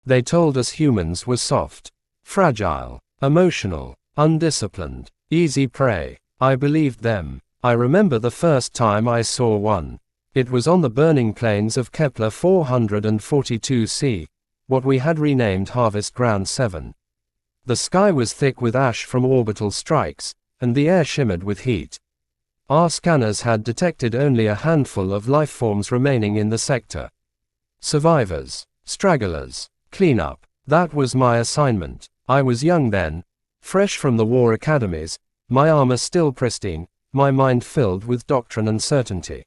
They told us humans were soft, fragile, emotional, undisciplined, easy prey. I believed them. I remember the first time I saw one. It was on the burning plains of Kepler 442c, what we had renamed Harvest Ground 7. The sky was thick with ash from orbital strikes, and the air shimmered with heat. Our scanners had detected only a handful of life forms remaining in the sector. Survivors, stragglers, cleanup. That was my assignment. I was young then, fresh from the war academies, my armor still pristine, my mind filled with doctrine and certainty.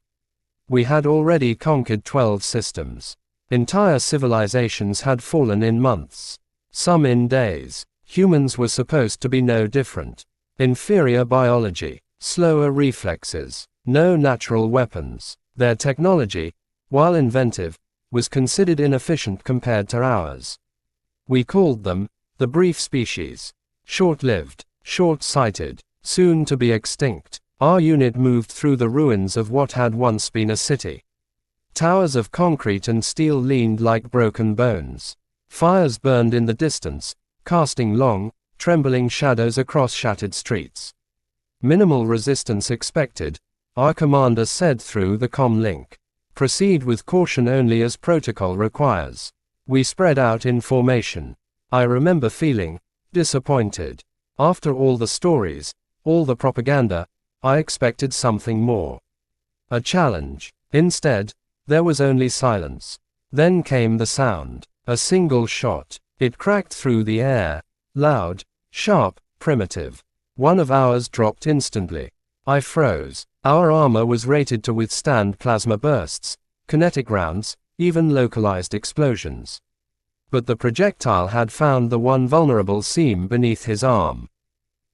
We had already conquered 12 systems. Entire civilizations had fallen in months, some in days. Humans were supposed to be no different. Inferior biology, slower reflexes, no natural weapons. Their technology, while inventive, was considered inefficient compared to ours. We called them the brief species. Short-lived, short-sighted, soon to be extinct. Our unit moved through the ruins of what had once been a city. Towers of concrete and steel leaned like broken bones. Fires burned in the distance, casting long, trembling shadows across shattered streets. Minimal resistance expected, our commander said through the comm link. Proceed with caution only as protocol requires. We spread out in formation. I remember feeling disappointed. After all the stories, all the propaganda, I expected something more. A challenge. Instead, there was only silence. Then came the sound. A single shot. It cracked through the air. Loud, sharp, primitive. One of ours dropped instantly. I froze. Our armor was rated to withstand plasma bursts, kinetic rounds, even localized explosions. But the projectile had found the one vulnerable seam beneath his arm.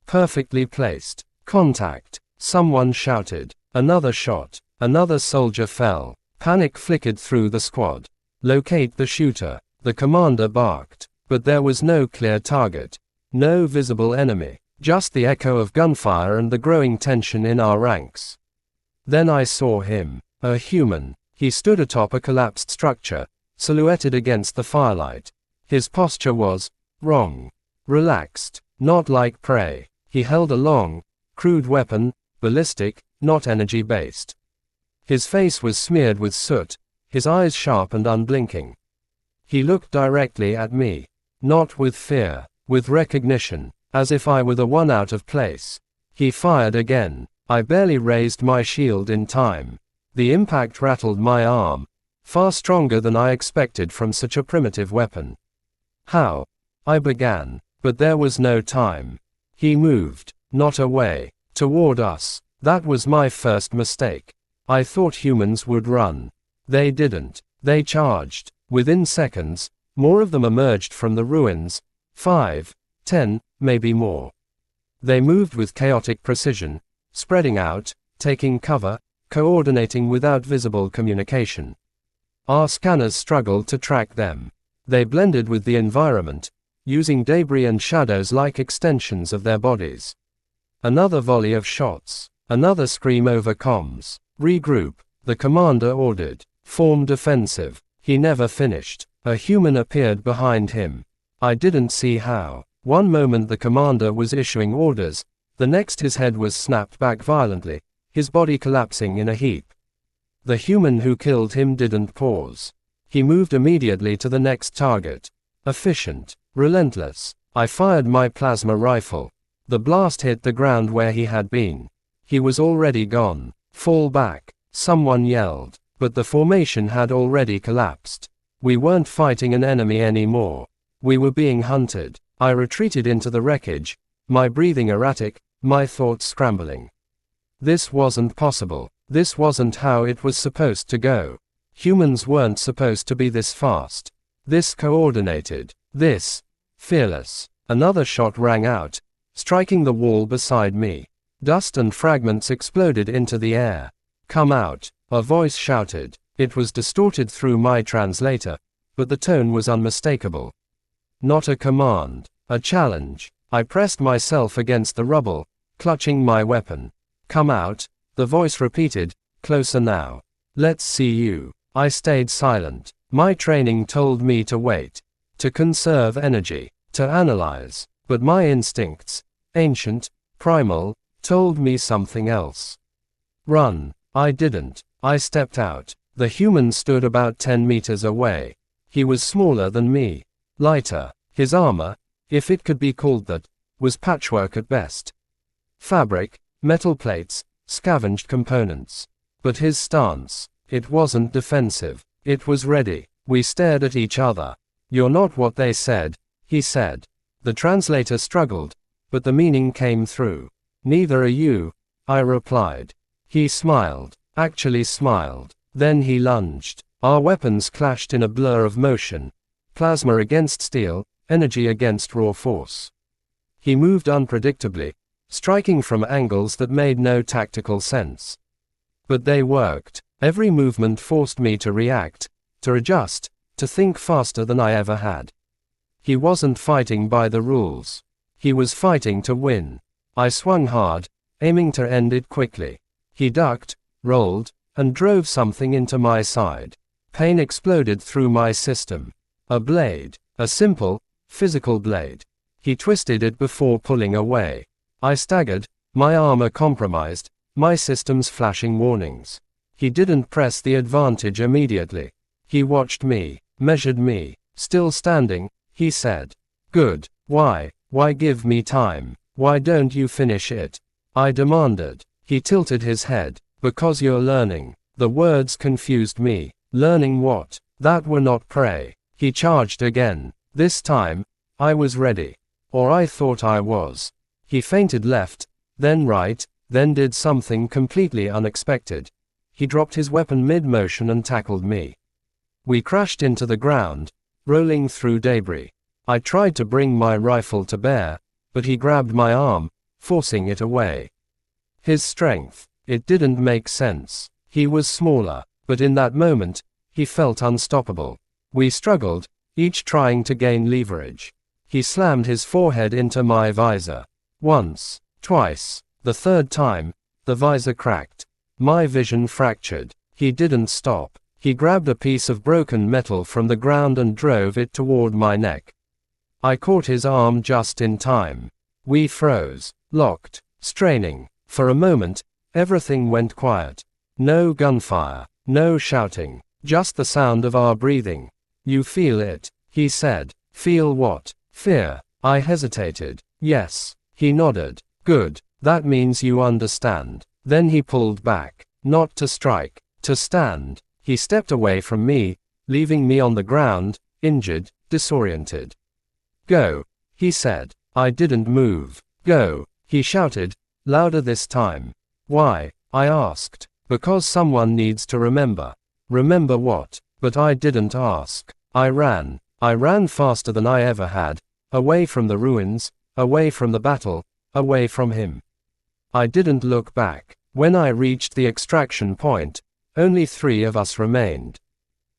Perfectly placed. Contact. Someone shouted. Another shot. Another soldier fell. Panic flickered through the squad. Locate the shooter. The commander barked. But there was no clear target. No visible enemy. Just the echo of gunfire and the growing tension in our ranks. Then I saw him. A human. He stood atop a collapsed structure, silhouetted against the firelight. His posture was wrong. Relaxed. Not like prey. He held a long, crude weapon, ballistic, not energy-based. His face was smeared with soot, his eyes sharp and unblinking. He looked directly at me. Not with fear, with recognition, as if I were the one out of place. He fired again. I barely raised my shield in time. The impact rattled my arm, far stronger than I expected from such a primitive weapon. How? I began, but there was no time. He moved, not away, toward us. That was my first mistake. I thought humans would run. They didn't. They charged. Within seconds, more of them emerged from the ruins. 5, 10, maybe more. They moved with chaotic precision, spreading out, taking cover, coordinating without visible communication. Our scanners struggled to track them. They blended with the environment, using debris and shadows like extensions of their bodies. Another volley of shots. Another scream over comms. Regroup, the commander ordered. Form defensive. He never finished. A human appeared behind him. I didn't see how. One moment the commander was issuing orders, the next his head was snapped back violently, his body collapsing in a heap. The human who killed him didn't pause. He moved immediately to the next target. Efficient. Relentless. I fired my plasma rifle. The blast hit the ground where he had been. He was already gone. Fall back. Someone yelled. But the formation had already collapsed. We weren't fighting an enemy anymore. We were being hunted. I retreated into the wreckage, my breathing erratic, my thoughts scrambling. This wasn't possible. This wasn't how it was supposed to go. Humans weren't supposed to be this fast. This coordinated. This fearless. Another shot rang out, striking the wall beside me. Dust and fragments exploded into the air. Come out, a voice shouted. It was distorted through my translator, but the tone was unmistakable. Not a command, a challenge. I pressed myself against the rubble, clutching my weapon. Come out, the voice repeated, closer now. Let's see you. I stayed silent. My training told me to wait. to conserve energy, to analyze. But my instincts, ancient, primal, told me something else. Run. I didn't. I stepped out. The human stood about 10 meters away. He was smaller than me. Lighter. His armor, if it could be called that, was patchwork at best. Fabric, metal plates, scavenged components. But his stance, it wasn't defensive. It was ready. We stared at each other. "You're not what they said," he said. The translator struggled, but the meaning came through. "Neither are you," I replied. He smiled, actually smiled. Then he lunged. Our weapons clashed in a blur of motion. Plasma against steel, energy against raw force. He moved unpredictably, striking from angles that made no tactical sense. But they worked. Every movement forced me to react, to adjust, to think faster than I ever had. He wasn't fighting by the rules. He was fighting to win. I swung hard, aiming to end it quickly. He ducked, rolled, and drove something into my side. Pain exploded through my system. A blade. A simple, physical blade. He twisted it before pulling away. I staggered, my armor compromised, my systems flashing warnings. He didn't press the advantage immediately. He watched me, measured me. Still standing, he said. "Good. Why give me time? Why don't you finish it?" I demanded. He tilted his head. "Because you're learning." The words confused me. Learning what? That were not prey. He charged again. This time, I was ready. Or I thought I was. He feinted left, then right, then did something completely unexpected. He dropped his weapon mid-motion and tackled me. We crashed into the ground, rolling through debris. I tried to bring my rifle to bear, but he grabbed my arm, forcing it away. His strength, it didn't make sense. He was smaller, but in that moment, he felt unstoppable. We struggled, each trying to gain leverage. He slammed his forehead into my visor. Once, twice, the third time, the visor cracked. My vision fractured. He didn't stop. He grabbed a piece of broken metal from the ground and drove it toward my neck. I caught his arm just in time. We froze, locked, straining. For a moment, everything went quiet. No gunfire, no shouting, just the sound of our breathing. "You feel it," he said. "Feel what?" "Fear." I hesitated. "Yes." He nodded. "Good. That means you understand." Then he pulled back. Not to strike, to stand. He stepped away from me, leaving me on the ground, injured, disoriented. "Go," he said. I didn't move. "Go," he shouted, louder this time. "Why?" I asked. "Because someone needs to remember." "Remember what?" But I didn't ask. I ran. I ran faster than I ever had, away from the ruins, away from the battle, away from him. I didn't look back. When I reached the extraction point, only 3 of us remained.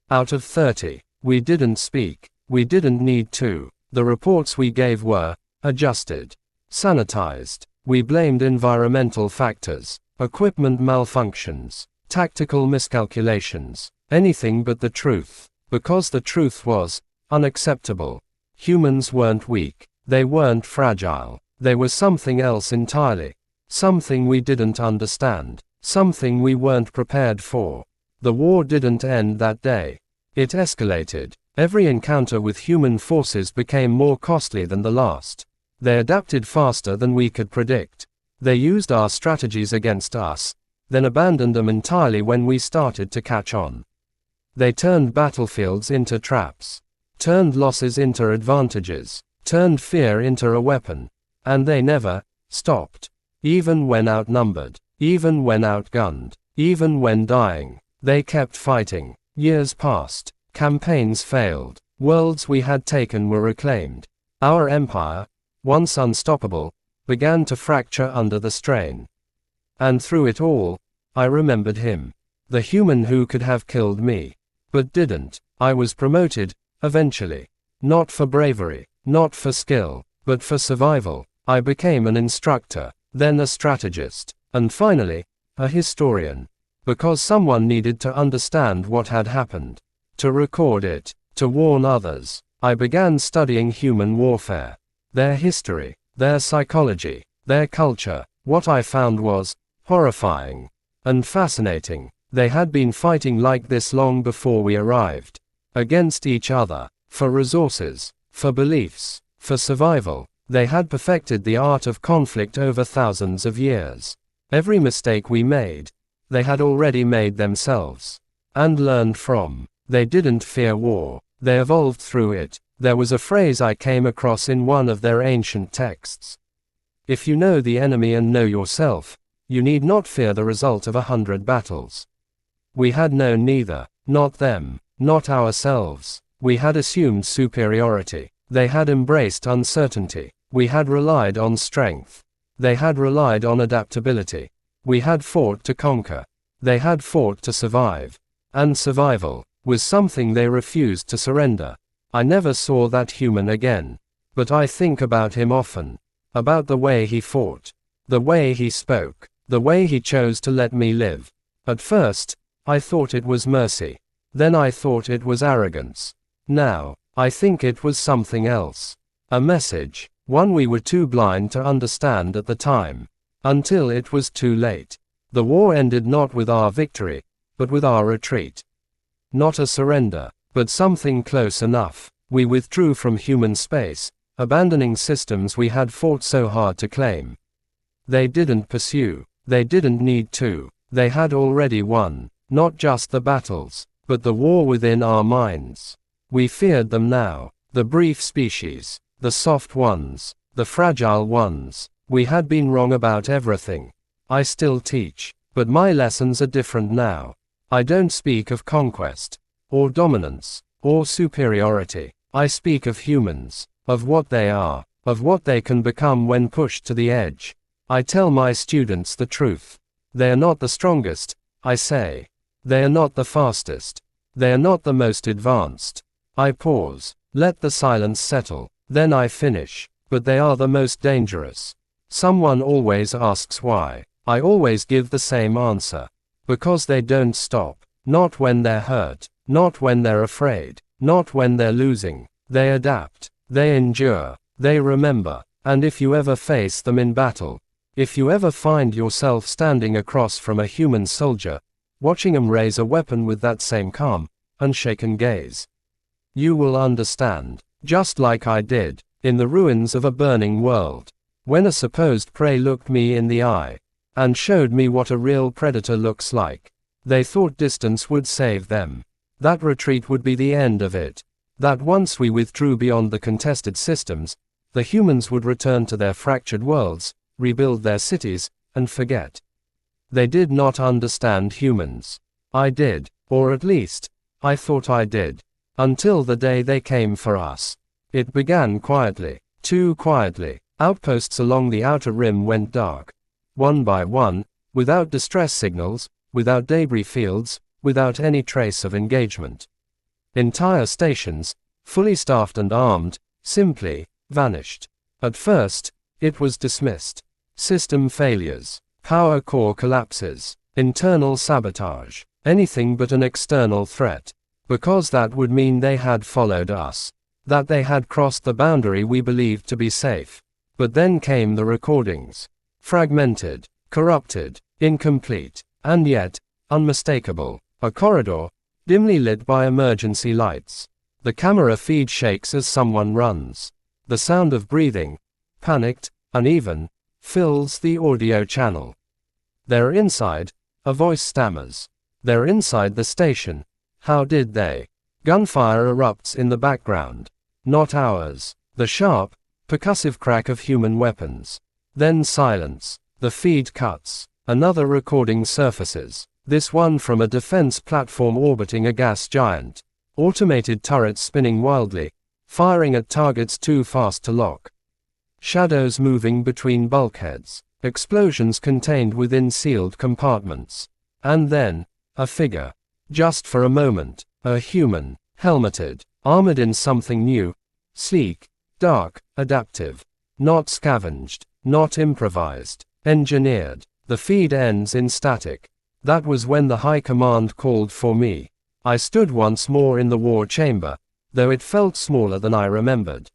Out of 30. We didn't speak. We didn't need to. The reports we gave were adjusted, sanitized. We blamed environmental factors, equipment malfunctions, tactical miscalculations, anything but the truth. Because the truth was unacceptable. Humans weren't weak. They weren't fragile. They were something else entirely. Something we didn't understand. Something we weren't prepared for. The war didn't end that day. It escalated. Every encounter with human forces became more costly than the last. They adapted faster than we could predict. They used our strategies against us, then abandoned them entirely when we started to catch on. They turned battlefields into traps, turned losses into advantages, turned fear into a weapon. And they never stopped. Even when outnumbered, even when outgunned, even when dying, they kept fighting. Years passed. Campaigns failed. Worlds we had taken were reclaimed. Our empire, once unstoppable, began to fracture under the strain. And through it all, I remembered him. The human who could have killed me. But didn't. I was promoted, eventually. Not for bravery, not for skill, but for survival. I became an instructor, then a strategist, and finally, a historian. Because someone needed to understand what had happened. To record it, to warn others. I began studying human warfare. Their history, their psychology, their culture. What I found was horrifying and fascinating. They had been fighting like this long before we arrived. Against each other. For resources. For beliefs. For survival. They had perfected the art of conflict over thousands of years. Every mistake we made, they had already made themselves. And learned from. They didn't fear war. They evolved through it. There was a phrase I came across in one of their ancient texts. If you know the enemy and know yourself, you need not fear the result of 100 battles. We had known neither. Not them. Not ourselves. We had assumed superiority. They had embraced uncertainty. We had relied on strength. They had relied on adaptability. We had fought to conquer. They had fought to survive. And survival was something they refused to surrender. I never saw that human again. But I think about him often. About the way he fought. The way he spoke. The way he chose to let me live. At first, I thought it was mercy. Then I thought it was arrogance. Now, I think it was something else. A message. One we were too blind to understand at the time. Until it was too late. The war ended not with our victory, but with our retreat. Not a surrender, but something close enough. We withdrew from human space, abandoning systems we had fought so hard to claim. They didn't pursue. They didn't need to. They had already won. Not just the battles, but the war within our minds. We feared them now. The brief species. The soft ones. The fragile ones. We had been wrong about everything. I still teach. But my lessons are different now. I don't speak of conquest. Or dominance. Or superiority. I speak of humans. Of what they are. Of what they can become when pushed to the edge. I tell my students the truth. They are not the strongest, I say. They are not the fastest. They are not the most advanced. I pause. Let the silence settle. Then I finish. But they are the most dangerous. Someone always asks why. I always give the same answer. Because they don't stop. Not when they're hurt. Not when they're afraid. Not when they're losing. They adapt. They endure. They remember. And if you ever face them in battle, if you ever find yourself standing across from a human soldier, watching him raise a weapon with that same calm, unshaken gaze, you will understand. Just like I did, in the ruins of a burning world. When a supposed prey looked me in the eye, and showed me what a real predator looks like. They thought distance would save them. That retreat would be the end of it. That once we withdrew beyond the contested systems, the humans would return to their fractured worlds, rebuild their cities, and forget. They did not understand humans. I did, or at least, I thought I did. Until the day they came for us. It began quietly, too quietly. Outposts along the outer rim went dark. One by one, without distress signals, without debris fields, without any trace of engagement. Entire stations, fully staffed and armed, simply vanished. At first, it was dismissed. System failures, power core collapses, internal sabotage, anything but an external threat. Because that would mean they had followed us. That they had crossed the boundary we believed to be safe. But then came the recordings. Fragmented, corrupted, incomplete, and yet, unmistakable. A corridor, dimly lit by emergency lights. The camera feed shakes as someone runs. The sound of breathing, panicked, uneven, fills the audio channel. They're inside, a voice stammers. They're inside the station. How did they? Gunfire erupts in the background. Not ours. The sharp, percussive crack of human weapons. Then silence. The feed cuts. Another recording surfaces. This one from a defense platform orbiting a gas giant. Automated turrets spinning wildly, firing at targets too fast to lock. Shadows moving between bulkheads. Explosions contained within sealed compartments. And then, a figure. Just for a moment, a human, helmeted, armored in something new, sleek, dark, adaptive. Not scavenged, not improvised, engineered. The feed ends in static. That was when the high command called for me. I stood once more in the war chamber, though it felt smaller than I remembered.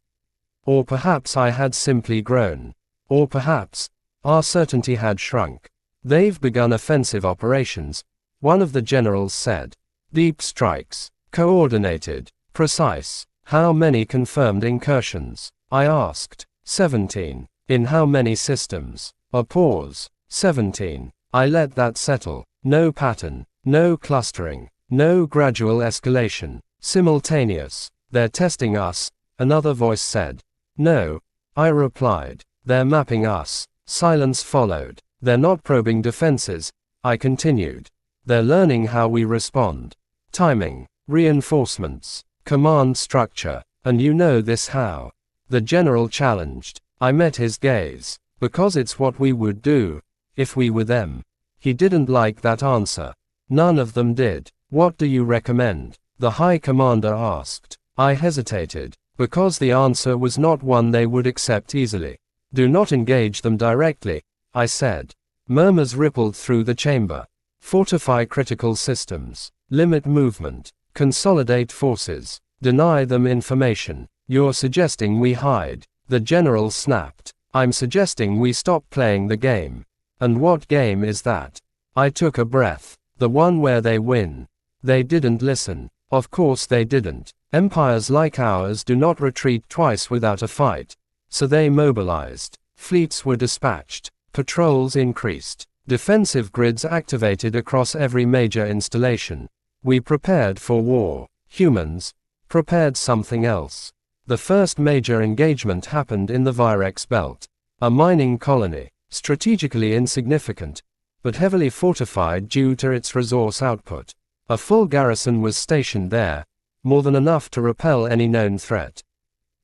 Or perhaps I had simply grown. Or perhaps our certainty had shrunk. They've begun offensive operations, one of the generals said. Deep strikes. Coordinated. Precise. How many confirmed incursions? I asked. 17. In how many systems? A pause. 17. I let that settle. No pattern. No clustering. No gradual escalation. Simultaneous. They're testing us, another voice said. No. I replied. They're mapping us. Silence followed. They're not probing defenses, I continued. They're learning how we respond. Timing. Reinforcements. Command structure. And you know this how? The general challenged. I met his gaze. Because it's what we would do, if we were them. He didn't like that answer. None of them did. What do you recommend? The High Commander asked. I hesitated, because the answer was not one they would accept easily. Do not engage them directly, I said. Murmurs rippled through the chamber. Fortify critical systems. Limit movement. Consolidate forces. Deny them information. You're suggesting we hide. The general snapped. I'm suggesting we stop playing the game. And what game is that? I took a breath. The one where they win. They didn't listen. Of course they didn't. Empires like ours do not retreat twice without a fight. So they mobilized. Fleets were dispatched. Patrols increased. Defensive grids activated across every major installation. We prepared for war. Humans prepared something else. The first major engagement happened in the Virex Belt. A mining colony, strategically insignificant, but heavily fortified due to its resource output. A full garrison was stationed there, more than enough to repel any known threat.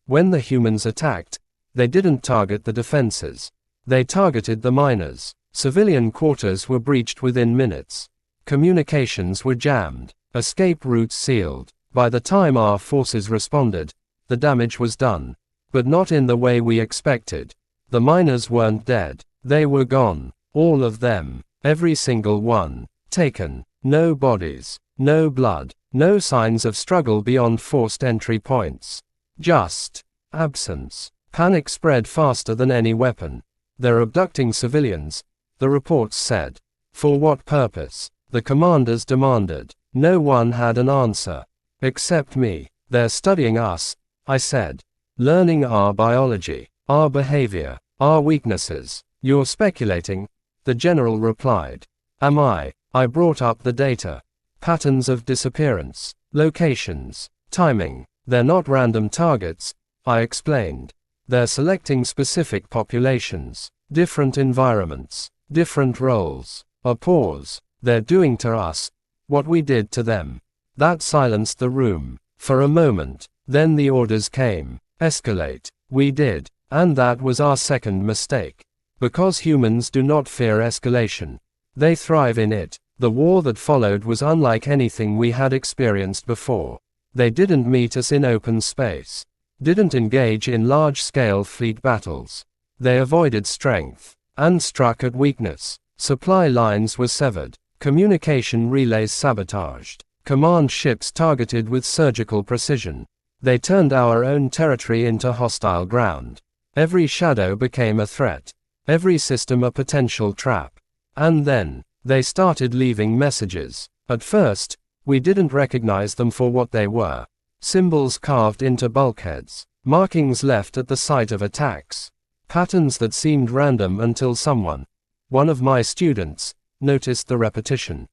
When the humans attacked, they didn't target the defenses. They targeted the miners. Civilian quarters were breached within minutes. Communications were jammed. Escape routes sealed. By the time our forces responded, the damage was done. But not in the way we expected. The miners weren't dead. They were gone. All of them. Every single one. Taken. No bodies. No blood. No signs of struggle beyond forced entry points. Just absence. Panic spread faster than any weapon. They're abducting civilians, the reports said. For what purpose? The commanders demanded. No one had an answer. Except me. They're studying us, I said. Learning our biology, our behavior, our weaknesses. You're speculating, the general replied. Am I? I brought up the data. Patterns of disappearance, locations, timing. They're not random targets, I explained. They're selecting specific populations, different environments, different roles. A pause. They're doing to us what we did to them. That silenced the room. For a moment, then the orders came. Escalate. We did. And that was our second mistake. Because humans do not fear escalation. They thrive in it. The war that followed was unlike anything we had experienced before. They didn't meet us in open space. Didn't engage in large-scale fleet battles. They avoided strength. And struck at weakness. Supply lines were severed. Communication relays sabotaged. Command ships targeted with surgical precision. They turned our own territory into hostile ground. Every shadow became a threat. Every system a potential trap. And then, they started leaving messages. At first, we didn't recognize them for what they were. Symbols carved into bulkheads. Markings left at the site of attacks. Patterns that seemed random until someone, one of my students, noticed the repetition.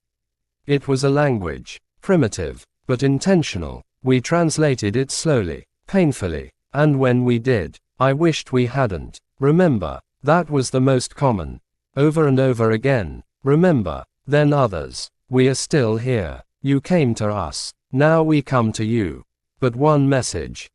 It was a language. Primitive, but intentional. We translated it slowly, painfully, and when we did, I wished we hadn't. Remember, that was the most common. Over and over again. Remember, then others. We are still here. You came to us. Now we come to you. But one message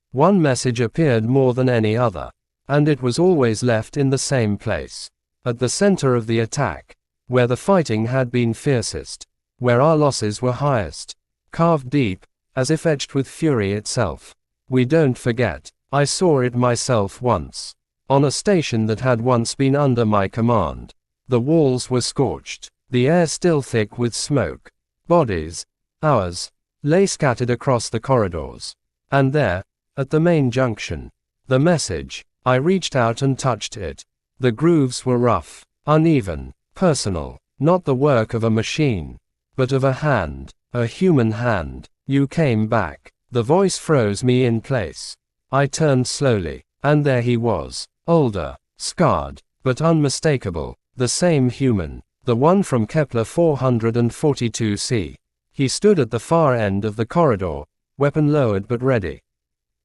appeared more than any other. And it was always left in the same place. At the center of the attack. Where the fighting had been fiercest. Where our losses were highest. Carved deep, as if etched with fury itself. We don't forget. I saw it myself once. On a station that had once been under my command. The walls were scorched. The air still thick with smoke. Bodies, ours, lay scattered across the corridors. And there, at the main junction, the message. I reached out and touched it. The grooves were rough, uneven, personal, not the work of a machine, but of a hand, a human hand. You came back. The voice froze me in place. I turned slowly, and there he was, older, scarred, but unmistakable, the same human, the one from Kepler 442c. He stood at the far end of the corridor, weapon lowered but ready.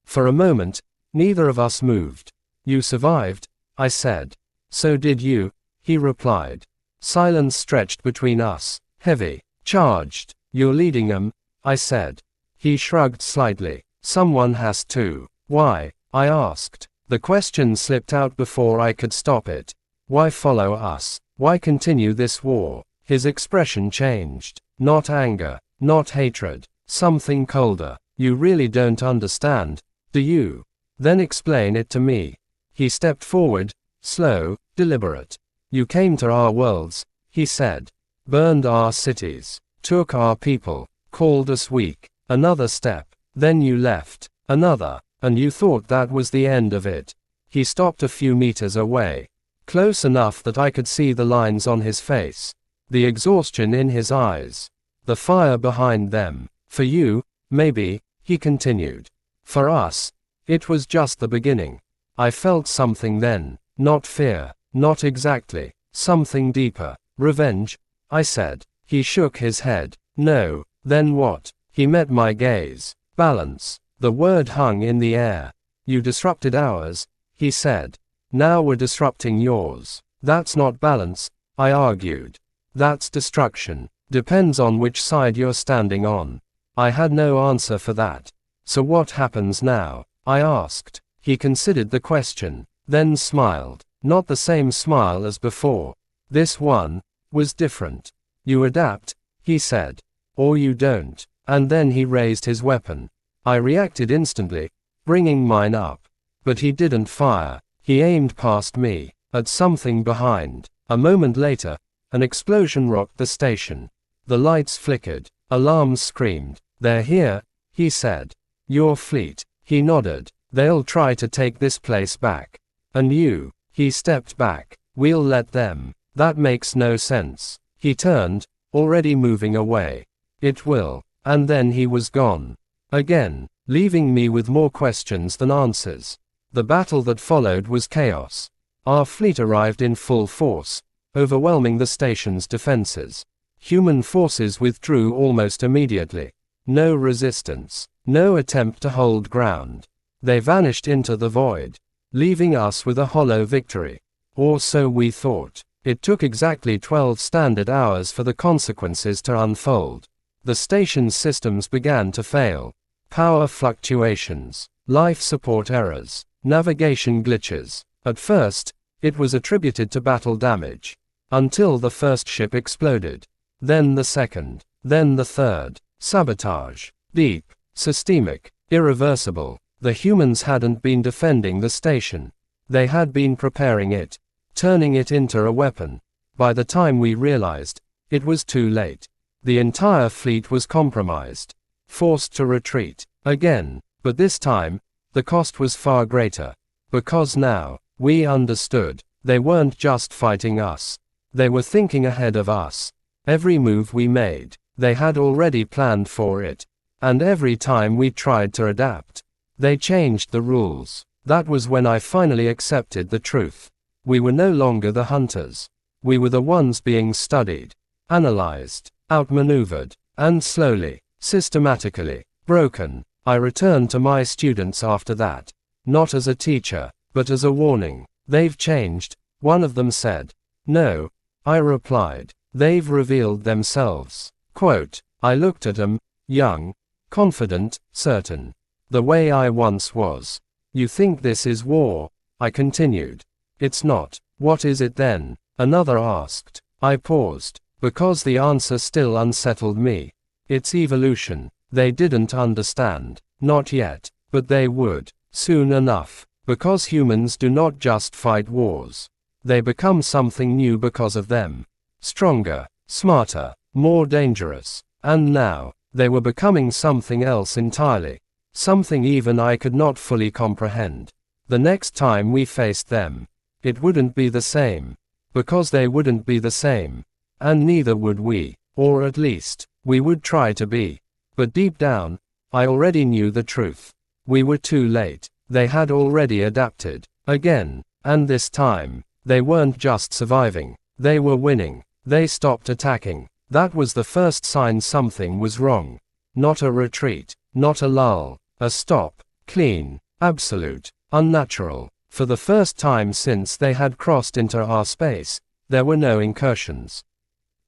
For a moment, neither of us moved. You survived, I said. So did you, he replied. Silence stretched between us, heavy, charged. You're leading them, I said. He shrugged slightly. Someone has to. Why? I asked. The question slipped out before I could stop it. Why follow us? Why continue this war? His expression changed. Not anger, not hatred, something colder. You really don't understand, do you? Then explain it to me. He stepped forward, slow, deliberate. You came to our worlds, he said. Burned our cities, took our people, called us weak. Another step. Then you left. Another. And you thought that was the end of it. He stopped a few meters away. Close enough that I could see the lines on his face. The exhaustion in his eyes. The fire behind them. For you, maybe, he continued. For us, it was just the beginning. I felt something then. Not fear. Not exactly. Something deeper. Revenge, I said. He shook his head. No. Then what? He met my gaze. Balance. The word hung in the air. You disrupted ours, he said. Now we're disrupting yours. That's not balance, I argued. That's destruction. Depends on which side you're standing on. I had no answer for that. So what happens now? I asked. He considered the question, then smiled. Not the same smile as before. This one was different. You adapt, he said. Or you don't. And then he raised his weapon. I reacted instantly, bringing mine up. But he didn't fire. He aimed past me, at something behind. A moment later, an explosion rocked the station. The lights flickered. Alarms screamed. They're here, he said. Your fleet. He nodded. They'll try to take this place back. And you. He stepped back. We'll let them. That makes no sense. He turned, already moving away. It will. And then he was gone. Again, leaving me with more questions than answers. The battle that followed was chaos. Our fleet arrived in full force, overwhelming the station's defenses. Human forces withdrew almost immediately. No resistance. No attempt to hold ground. They vanished into the void, leaving us with a hollow victory. Or so we thought. It took exactly 12 standard hours for the consequences to unfold. The station's systems began to fail. Power fluctuations, life support errors, navigation glitches. At first, it was attributed to battle damage. Until the first ship exploded. Then the second. Then the third. Sabotage. Deep. Systemic. Irreversible. The humans hadn't been defending the station. They had been preparing it. Turning it into a weapon. By the time we realized, it was too late. The entire fleet was compromised. Forced to retreat. Again. But this time, the cost was far greater. Because now, we understood. They weren't just fighting us. They were thinking ahead of us. Every move we made, they had already planned for it. And every time we tried to adapt, they changed the rules. That was when I finally accepted the truth. We were no longer the hunters. We were the ones being studied, analyzed, outmaneuvered, and slowly, systematically, broken. I returned to my students after that. Not as a teacher, but as a warning. They've changed, one of them said. No, I replied. They've revealed themselves. Quote, I looked at them, young, confident, certain. The way I once was. You think this is war? I continued. It's not. What is it then? Another asked. I paused, because the answer still unsettled me. It's evolution. They didn't understand. Not yet. But they would. Soon enough. Because humans do not just fight wars. They become something new because of them. Stronger, smarter, more dangerous. And now, they were becoming something else entirely. Something even I could not fully comprehend. The next time we faced them, it wouldn't be the same. Because they wouldn't be the same. And neither would we. Or at least, we would try to be. But deep down, I already knew the truth. We were too late. They had already adapted. Again. And this time, they weren't just surviving. They were winning. They stopped attacking. That was the first sign something was wrong. Not a retreat. Not a lull. A stop. Clean. Absolute. Unnatural. For the first time since they had crossed into our space, there were no incursions.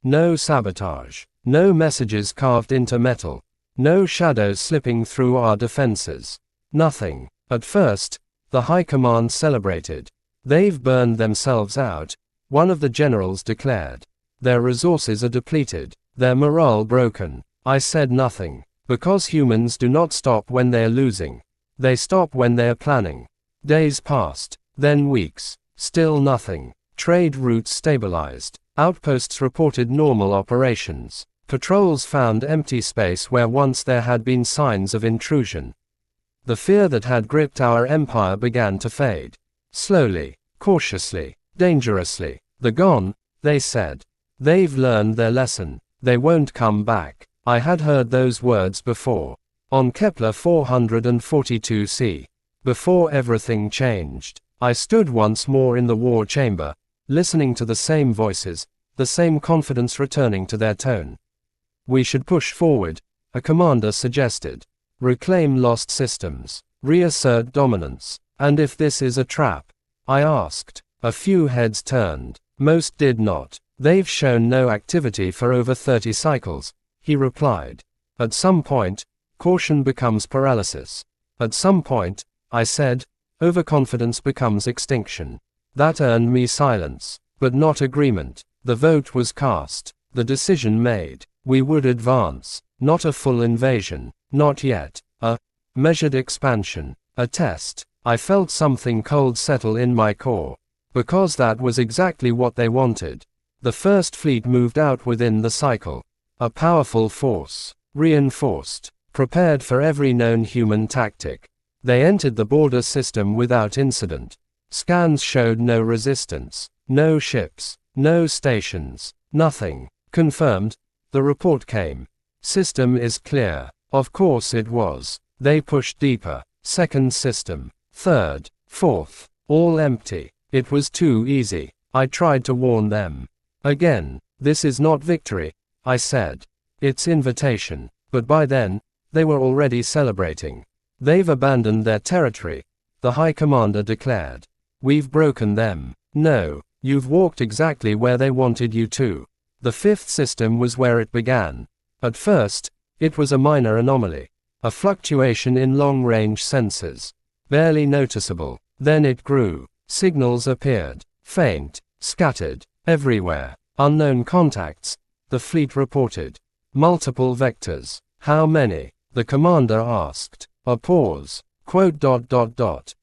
No sabotage. No messages carved into metal. No shadows slipping through our defenses. Nothing. At first, the High Command celebrated. They've burned themselves out, one of the generals declared. Their resources are depleted. Their morale broken. I said nothing. Because humans do not stop when they're losing. They stop when they're planning. Days passed. Then weeks. Still nothing. Trade routes stabilized. Outposts reported normal operations. Patrols found empty space where once there had been signs of intrusion. The fear that had gripped our empire began to fade. Slowly, cautiously, dangerously. They're gone, they said. They've learned their lesson. They won't come back. I had heard those words before. On Kepler 442c. Before everything changed. I stood once more in the war chamber, listening to the same voices, the same confidence returning to their tone. We should push forward, a commander suggested. Reclaim lost systems. Reassert dominance. And if this is a trap? I asked. A few heads turned. Most did not. They've shown no activity for over 30 cycles, he replied. At some point, caution becomes paralysis. At some point, I said, overconfidence becomes extinction. That earned me silence, but not agreement. The vote was cast. The decision made. We would advance. Not a full invasion. Not yet. A measured expansion. A test. I felt something cold settle in my core. Because that was exactly what they wanted. The First Fleet moved out within the cycle. A powerful force. Reinforced. Prepared for every known human tactic. They entered the border system without incident. Scans showed no resistance. No ships. No stations. Nothing. Confirmed. The report came. System is clear. Of course it was. They pushed deeper. Second system. Third. Fourth. All empty. It was too easy. I tried to warn them. Again, this is not victory, I said. It's invitation. But by then, they were already celebrating. They've abandoned their territory, the High Commander declared. We've broken them. No, you've walked exactly where they wanted you to. The fifth system was where it began. At first, it was a minor anomaly. A fluctuation in long-range sensors. Barely noticeable. Then it grew. Signals appeared. Faint. Scattered. Everywhere. Unknown contacts. The fleet reported. Multiple vectors. How many? The commander asked. A pause. Quote.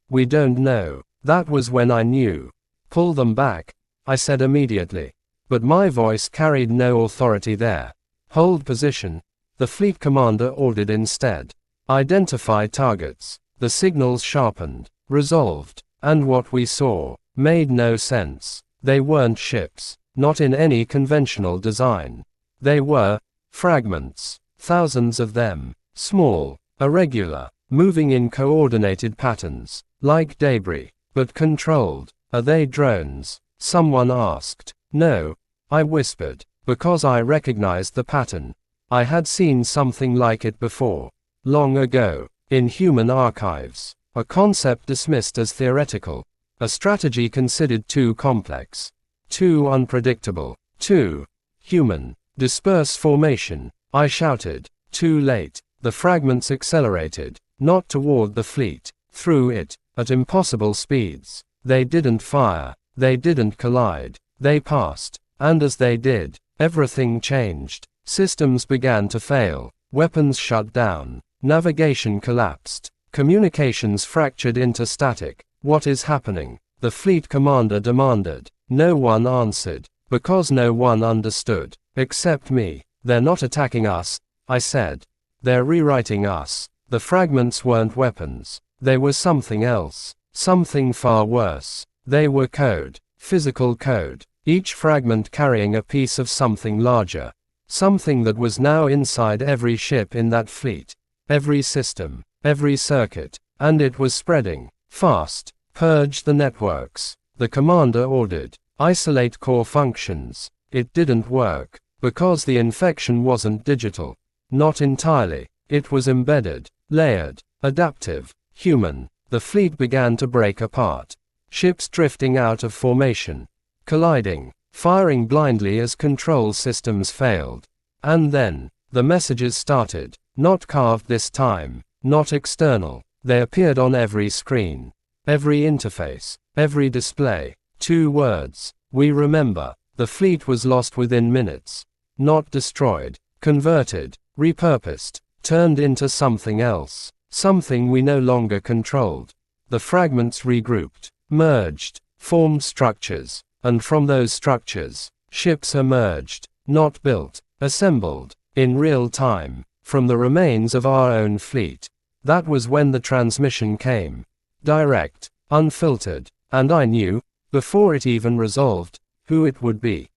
We don't know. That was when I knew. Pull them back, I said immediately. But my voice carried no authority there. Hold position. The fleet commander ordered instead. Identify targets. The signals sharpened. Resolved. And what we saw made no sense. They weren't ships. Not in any conventional design. They were fragments. Thousands of them. Small. Irregular. Moving in coordinated patterns. Like debris. But controlled. Are they drones? Someone asked. No. I whispered. Because I recognized the pattern. I had seen something like it before. Long ago. In human archives. A concept dismissed as theoretical. A strategy considered too complex. Too unpredictable. Too human. Disperse formation. I shouted. Too late. The fragments accelerated. Not toward the fleet. Through it. At impossible speeds. They didn't fire. They didn't collide. They passed. And as they did, everything changed. Systems began to fail. Weapons shut down. Navigation collapsed. Communications fractured into static. What is happening? The fleet commander demanded. No one answered. Because no one understood. Except me. They're not attacking us, I said. They're rewriting us. The fragments weren't weapons. They were something else. Something far worse. They were code. Physical code. Each fragment carrying a piece of something larger. Something that was now inside every ship in that fleet. Every system. Every circuit. And it was spreading. Fast. Purge the networks. The commander ordered. Isolate core functions. It didn't work. Because the infection wasn't digital. Not entirely. It was embedded. Layered. Adaptive. Human. The fleet began to break apart. Ships drifting out of formation. Colliding. Firing blindly as control systems failed. And then, the messages started. Not carved this time. Not external. They appeared on every screen. Every interface. Every display. 2 words. We remember. The fleet was lost within minutes. Not destroyed. Converted. Repurposed. Turned into something else. Something we no longer controlled. The fragments regrouped. Merged. Formed structures. And from those structures, ships emerged. Not built. Assembled. In real time. From the remains of our own fleet. That was when the transmission came. Direct. Unfiltered. And I knew, before it even resolved, who it would be.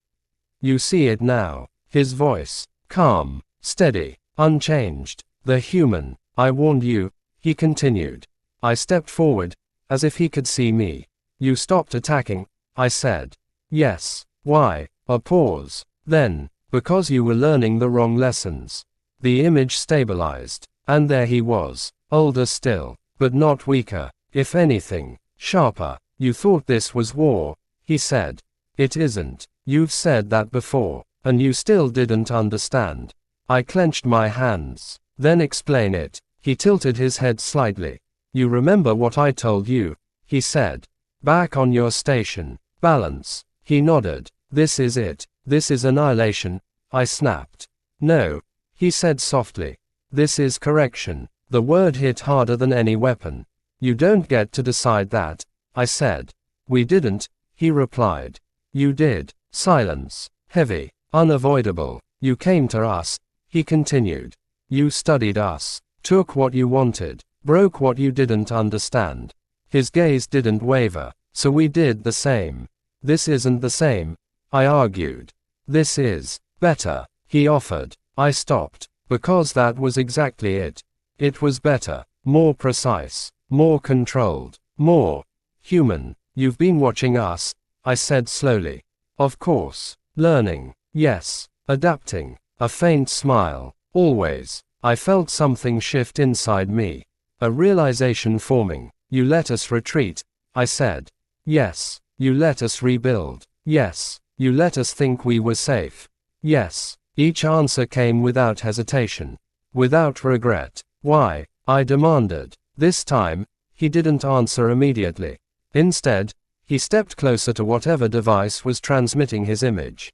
You see it now. His voice. Calm. Steady. Unchanged. The human. I warned you, he continued. I stepped forward, as if he could see me. You stopped attacking, I said. Yes. Why? A pause. Then, because you were learning the wrong lessons. The image stabilized. And there he was. Older still. But not weaker. If anything. Sharper. You thought this was war, he said. It isn't. You've said that before. And you still didn't understand. I clenched my hands. Then explain it. He tilted his head slightly. You remember what I told you, he said. Back on your station. Balance. He nodded. This is it. This is annihilation, I snapped. No, he said softly. This is correction. The word hit harder than any weapon. You don't get to decide that, I said. We didn't, he replied. You did. Silence. Heavy. Unavoidable. You came to us, he continued. You studied us. Took what you wanted. Broke what you didn't understand. His gaze didn't waver, so we did the same. This isn't the same, I argued. This is better, he offered. I stopped, because that was exactly it. It was better, more precise, more controlled, more human. You've been watching us, I said slowly. Of course. Learning. Yes. Adapting. A faint smile. Always. I felt something shift inside me. A realization forming. You let us retreat, I said. Yes. You let us rebuild. Yes. You let us think we were safe. Yes. Each answer came without hesitation. Without regret. Why? I demanded. This time, he didn't answer immediately. Instead, he stepped closer to whatever device was transmitting his image.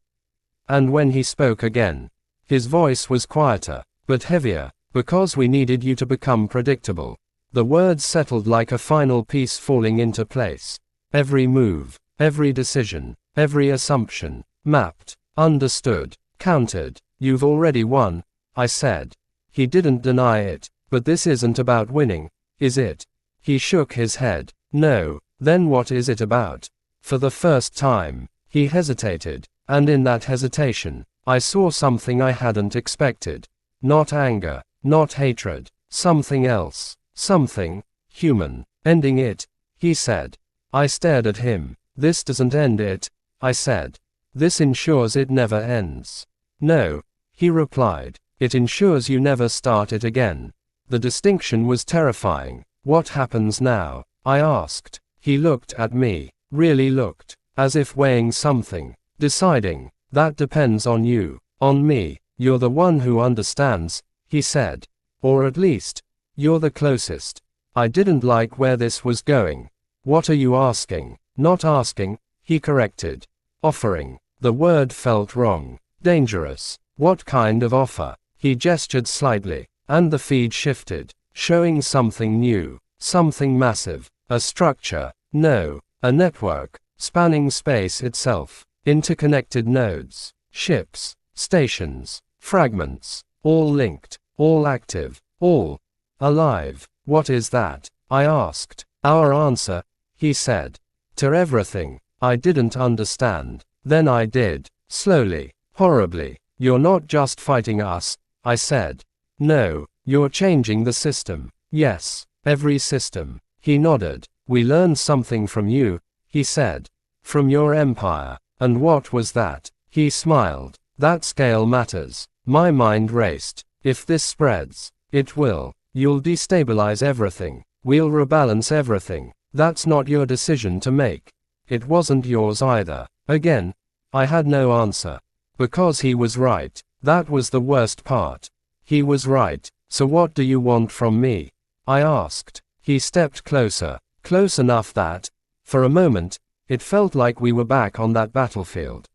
And when he spoke again, his voice was quieter, but heavier, because we needed you to become predictable. The words settled like a final piece falling into place. Every move, every decision, every assumption, mapped, understood, counted. You've already won, I said. He didn't deny it. But this isn't about winning, is it? He shook his head. No. Then what is it about? For the first time, he hesitated, and in that hesitation, I saw something I hadn't expected. Not anger, not hatred, something else, something human. Ending it, he said. I stared at him. This doesn't end it, I said. This ensures it never ends. No, he replied. It ensures you never start it again. The distinction was terrifying. What happens now? I asked. He looked at me, really looked, as if weighing something, deciding. That depends on you, on me. You're the one who understands, he said. Or at least, you're the closest. I didn't like where this was going. What are you asking? Not asking, he corrected. Offering. The word felt wrong. Dangerous. What kind of offer? He gestured slightly, and the feed shifted, showing something new, something massive. A structure. No. A network, spanning space itself. Interconnected nodes. Ships. Stations. Fragments. All linked. All active. All Alive. What is that? I asked. Our answer, he said. To everything. I didn't understand. Then I did. Slowly. Horribly. You're not just fighting us, I said. No, you're changing the system. Yes, every system. He nodded. We learned something from you, he said. From your empire. And what was that? He smiled. That scale matters. My mind raced. If this spreads, it will. You'll destabilize everything. We'll rebalance everything. That's not your decision to make. It wasn't yours either. Again, I had no answer. Because he was right. That was the worst part. He was right. So what do you want from me? I asked. He stepped closer. Close enough that, for a moment, it felt like we were back on that battlefield.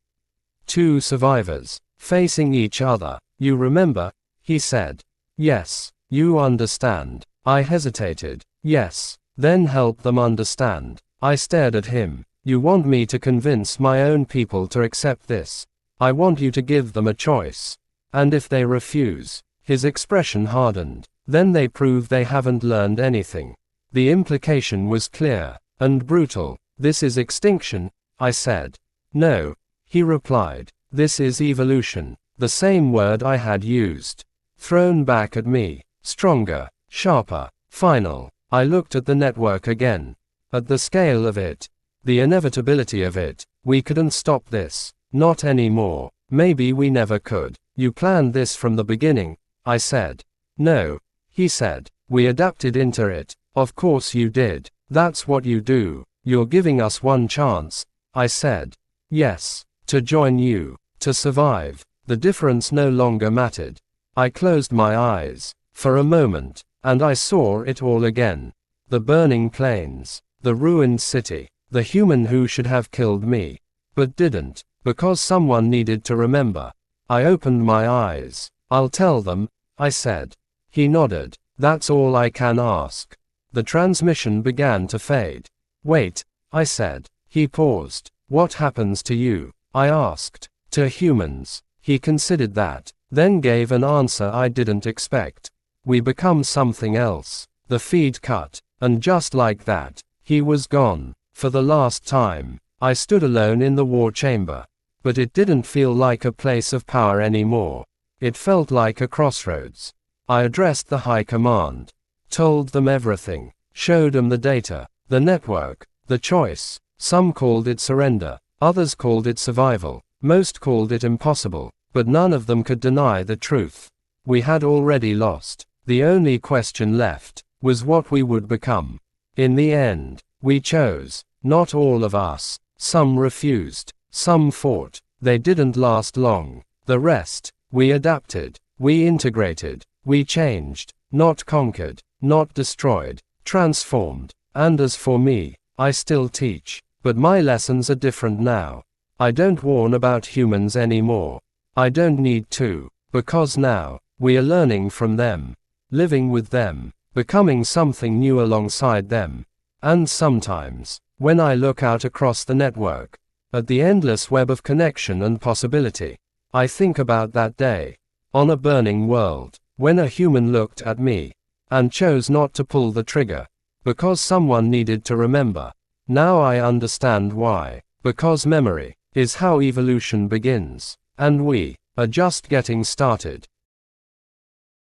Two survivors, facing each other. You remember? He said. Yes. You understand. I hesitated. Yes. Then help them understand. I stared at him. You want me to convince my own people to accept this. I want you to give them a choice. And if they refuse, his expression hardened, then they prove they haven't learned anything. The implication was clear and brutal. This is extinction, I said. No, he replied. This is evolution. The same word I had used. Thrown back at me. Stronger, sharper, final. I looked at the network again. At the scale of it. The inevitability of it. We couldn't stop this. Not anymore. Maybe we never could. You planned this from the beginning, I said. No, he said. We adapted into it. Of course you did. That's what you do. You're giving us one chance, I said. Yes. To join you. To survive. The difference no longer mattered. I closed my eyes. For a moment. And I saw it all again. The burning plains. The ruined city. The human who should have killed me. But didn't. Because someone needed to remember. I opened my eyes. I'll tell them, I said. He nodded. That's all I can ask. The transmission began to fade. Wait, I said. He paused. What happens to you? I asked. To humans. He considered that, then gave an answer I didn't expect. We become something else. The feed cut, and just like that, he was gone. For the last time, I stood alone in the war chamber. But it didn't feel like a place of power anymore. It felt like a crossroads. I addressed the high command. Told them everything. Showed them the data, the network, the choice. Some called it surrender. Others called it survival. Most called it impossible. But none of them could deny the truth. We had already lost. The only question left was what we would become. In the end, we chose. Not all of us. Some refused. Some fought. They didn't last long. The rest, we adapted. We integrated. We changed. Not conquered. Not destroyed. Transformed. And as for me, I still teach. But my lessons are different now. I don't warn about humans anymore. I don't need to. Because now, we are learning from them. Living with them. Becoming something new alongside them. And sometimes, when I look out across the network, at the endless web of connection and possibility, I think about that day, on a burning world, when a human looked at me, and chose not to pull the trigger, because someone needed to remember. Now I understand why. Because memory is how evolution begins, and we are just getting started.